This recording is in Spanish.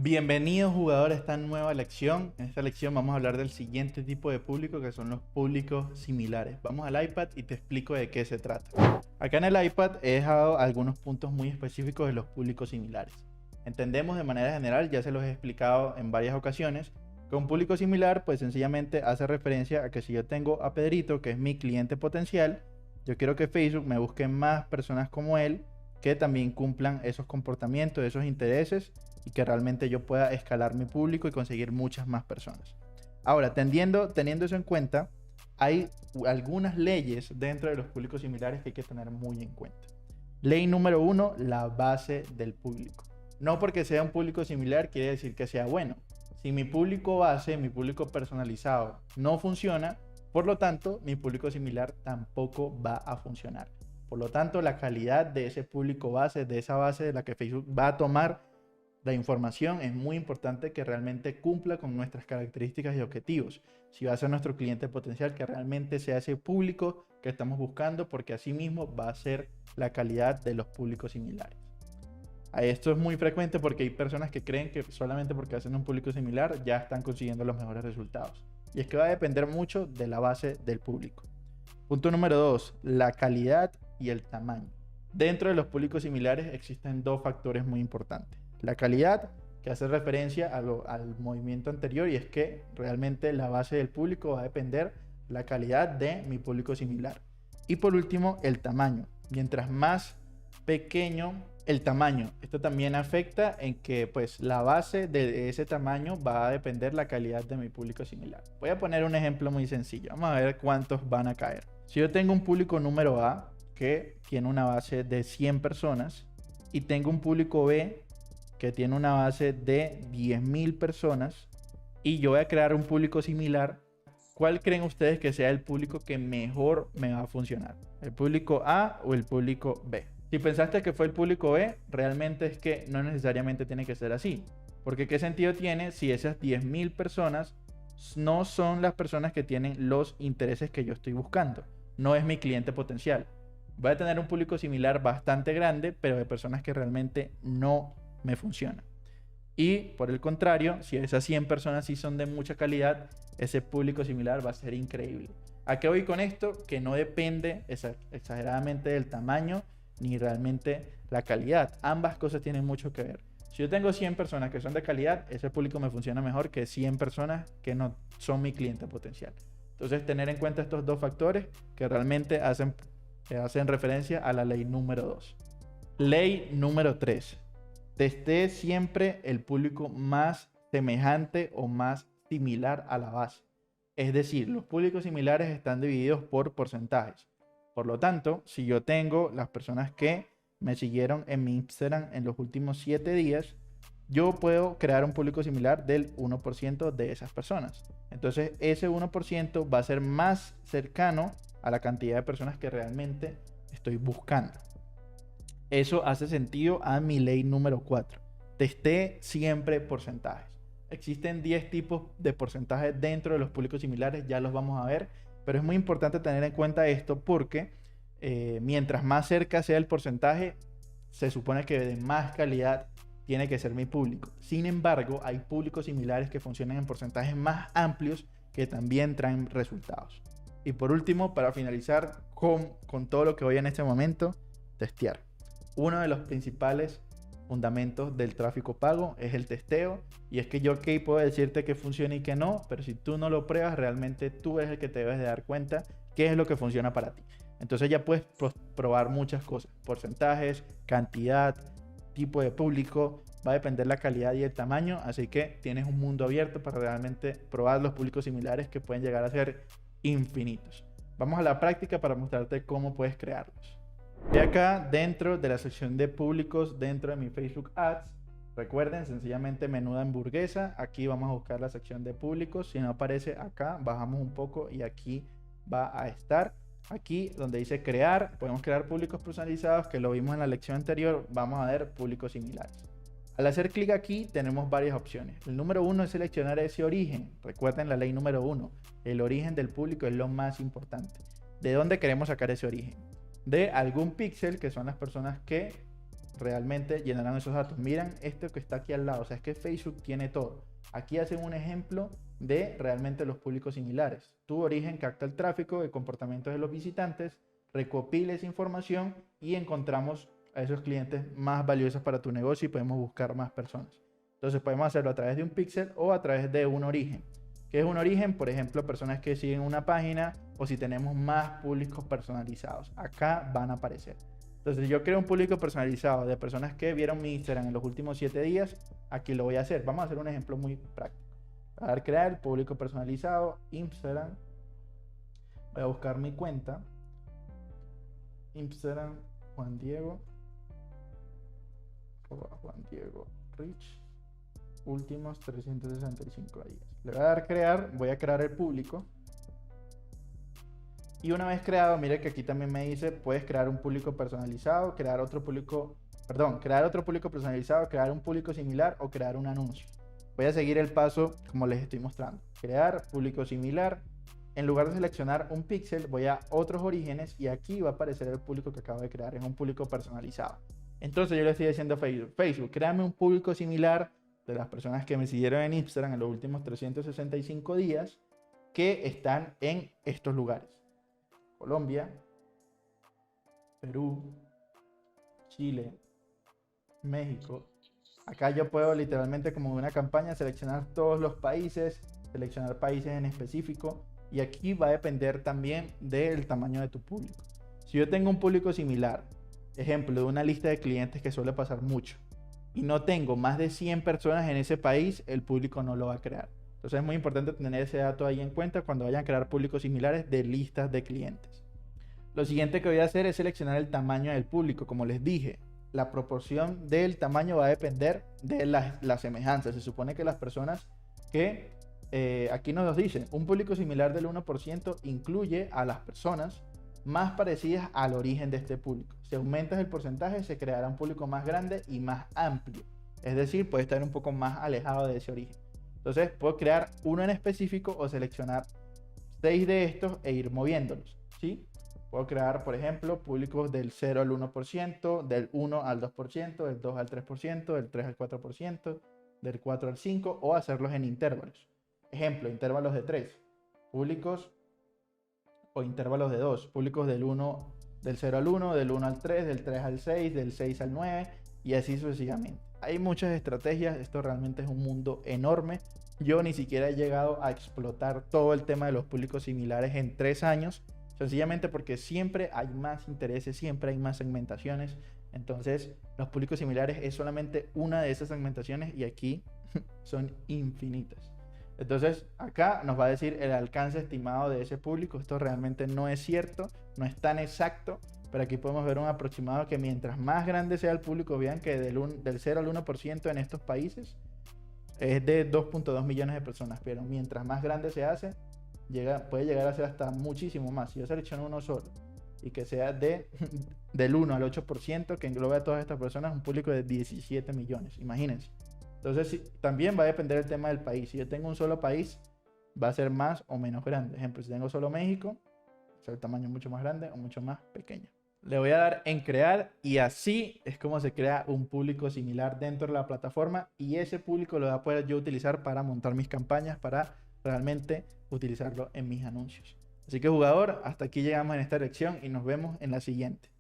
Bienvenidos jugadores a esta nueva lección. En esta lección vamos a hablar del siguiente tipo de público, que son los públicos similares. Vamos al iPad y te explico de qué se trata. Acá en el iPad he dejado algunos puntos muy específicos de los públicos similares. Entendemos de manera general, ya se los he explicado en varias ocasiones, que un público similar pues sencillamente hace referencia a que si yo tengo a Pedrito, que es mi cliente potencial, yo quiero que Facebook me busque más personas como él que también cumplan esos comportamientos, esos intereses, y que realmente yo pueda escalar mi público y conseguir muchas más personas. Ahora, teniendo eso en cuenta, hay algunas leyes dentro de los públicos similares que hay que tener muy en cuenta. Ley número 1, la base del público. No porque sea un público similar quiere decir que sea bueno. Si mi público base, mi público personalizado no funciona, por lo tanto, mi público similar tampoco va a funcionar. Por lo tanto, la calidad de ese público base, de esa base de la que Facebook va a tomar la información, es muy importante que realmente cumpla con nuestras características y objetivos. Si va a ser nuestro cliente potencial, que realmente sea ese público que estamos buscando, porque así mismo va a ser la calidad de los públicos similares. Esto es muy frecuente porque hay personas que creen que solamente porque hacen un público similar ya están consiguiendo los mejores resultados. Y es que va a depender mucho de la base del público. Punto número 2, la calidad y el tamaño. Dentro de los públicos similares existen dos factores muy importantes. La calidad, que hace referencia al movimiento anterior, y es que realmente la base del público va a depender la calidad de mi público similar. Y por último, el tamaño. Mientras más pequeño el tamaño, esto también afecta en que pues la base de ese tamaño va a depender la calidad de mi público similar. Voy a poner un ejemplo muy sencillo. Vamos a ver cuántos van a caer. Si yo tengo un público número A que tiene una base de 100 personas y tengo un público B que tiene una base de 10.000 personas y yo voy a crear un público similar, ¿cuál creen ustedes que sea el público que mejor me va a funcionar? ¿El público A o el público B? Si pensaste que fue el público B, realmente es que no necesariamente tiene que ser así. Porque ¿qué sentido tiene si esas 10.000 personas no son las personas que tienen los intereses que yo estoy buscando? No es mi cliente potencial. Voy a tener un público similar bastante grande, pero de personas que realmente no me funcionan. Y por el contrario, si esas 100 personas sí son de mucha calidad, ese público similar va a ser increíble. ¿A qué voy con esto? Que no depende exageradamente del tamaño ni realmente la calidad. Ambas cosas tienen mucho que ver. Si yo tengo 100 personas que son de calidad, ese público me funciona mejor que 100 personas que no son mi cliente potencial. Entonces, tener en cuenta estos dos factores que realmente hacen referencia a la ley número 2. Ley número 3. Testee siempre el público más semejante o más similar a la base. Es decir, los públicos similares están divididos por porcentajes. Por lo tanto, si yo tengo las personas que me siguieron en mi Instagram en los últimos 7 días, yo puedo crear un público similar del 1% de esas personas. Entonces, ese 1% va a ser más cercano a la cantidad de personas que realmente estoy buscando. Eso hace sentido a mi ley número 4. Testé siempre porcentajes. Existen 10 tipos de porcentajes dentro de los públicos similares, ya los vamos a ver, pero es muy importante tener en cuenta esto porque mientras más cerca sea el porcentaje, se supone que de más calidad tiene que ser mi público. Sin embargo, hay públicos similares que funcionan en porcentajes más amplios que también traen resultados. Y por último, para finalizar con todo lo que voy en este momento, testear. Uno de los principales fundamentos del tráfico pago es el testeo, y es que yo aquí puedo decirte que funciona y que no, pero si tú no lo pruebas, realmente tú eres el que te debes de dar cuenta qué es lo que funciona para ti. Entonces ya puedes probar muchas cosas, porcentajes, cantidad, tipo de público, va a depender la calidad y el tamaño, así que tienes un mundo abierto para realmente probar los públicos similares que pueden llegar a ser infinitos. Vamos a la práctica para mostrarte cómo puedes crearlos. Y acá dentro de la sección de públicos dentro de mi Facebook Ads, recuerden, sencillamente menú de hamburguesa, aquí vamos a buscar la sección de públicos. Si no aparece acá, bajamos un poco y aquí va a estar. Aquí donde dice crear, podemos crear públicos personalizados, que lo vimos en la lección anterior. Vamos a ver públicos similares. Al hacer clic aquí tenemos varias opciones. El número 1 es seleccionar ese origen. Recuerden la ley número 1, el origen del público es lo más importante. ¿De dónde queremos sacar ese origen? De algún píxel, que son las personas que realmente llenarán esos datos. Miran esto que está aquí al lado, o sea, es que Facebook tiene todo. Aquí hacen un ejemplo de realmente los públicos similares. Tu origen capta el tráfico, el comportamiento de los visitantes, recopila esa información y encontramos a esos clientes más valiosos para tu negocio y podemos buscar más personas. Entonces podemos hacerlo a través de un píxel o a través de un origen. ¿Qué es un origen? Por ejemplo, personas que siguen una página o si tenemos más públicos personalizados. Acá van a aparecer. Entonces yo creo un público personalizado de personas que vieron mi Instagram en los últimos 7 días. Aquí lo voy a hacer. Vamos a hacer un ejemplo muy práctico. A dar crear público personalizado, Instagram. Voy a buscar mi cuenta. Instagram, Juan Diego. Juan Diego Rich. Últimos 365 días. Le voy a dar crear, voy a crear el público. Y una vez creado, mire que aquí también me dice, puedes crear un público personalizado, crear otro público personalizado, crear un público similar o crear un anuncio. Voy a seguir el paso como les estoy mostrando. Crear público similar. En lugar de seleccionar un píxel, voy a otros orígenes y aquí va a aparecer el público que acabo de crear. Es un público personalizado. Entonces yo le estoy diciendo a Facebook, créame un público similar de las personas que me siguieron en Instagram en los últimos 365 días que están en estos lugares. Colombia, Perú, Chile, México. Acá yo puedo literalmente como una campaña seleccionar todos los países, seleccionar países en específico y aquí va a depender también del tamaño de tu público. Si yo tengo un público similar, ejemplo de una lista de clientes que suele pasar mucho, y no tengo más de 100 personas en ese país, el público no lo va a crear. Entonces es muy importante tener ese dato ahí en cuenta cuando vayan a crear públicos similares de listas de clientes. Lo siguiente que voy a hacer es seleccionar el tamaño del público. Como les dije, la proporción del tamaño va a depender de la semejanza. Se supone que las personas que aquí nos dicen, un público similar del 1% incluye a las personas más parecidas al origen de este público. Si aumentas el porcentaje, se creará un público más grande y más amplio. Es decir, puede estar un poco más alejado de ese origen. Entonces, puedo crear uno en específico o seleccionar 6 de estos e ir moviéndolos, ¿sí? Puedo crear, por ejemplo, públicos del 0 al 1%, del 1 al 2%, del 2 al 3%, del 3 al 4%, del 4 al 5% o hacerlos en intervalos. Ejemplo, intervalos de 3. Públicos o intervalos de 2, públicos del 0 al 1, del 1 al 3, del 3 al 6, del 6 al 9 y así sucesivamente. Hay muchas estrategias, esto realmente es un mundo enorme. Yo ni siquiera he llegado a explotar todo el tema de los públicos similares en 3 años, sencillamente porque siempre hay más intereses, siempre hay más segmentaciones. Entonces, los públicos similares es solamente una de esas segmentaciones y aquí son infinitas. Entonces acá nos va a decir el alcance estimado de ese público. Esto realmente no es cierto, no es tan exacto, pero aquí podemos ver un aproximado que mientras más grande sea el público, vean que del 0 al 1% en estos países es de 2.2 millones de personas, pero mientras más grande se hace, puede llegar a ser hasta muchísimo más. Si yo selecciono uno solo y que sea del 1 al 8% que englobe a todas estas personas, un público de 17 millones, imagínense. Entonces también va a depender del tema del país. Si yo tengo un solo país, va a ser más o menos grande. Ejemplo, si tengo solo México, es el tamaño mucho más grande o mucho más pequeño. Le voy a dar en crear y así es como se crea un público similar dentro de la plataforma y ese público lo voy a poder yo utilizar para montar mis campañas, para realmente utilizarlo en mis anuncios. Así que jugador, hasta aquí llegamos en esta lección y nos vemos en la siguiente.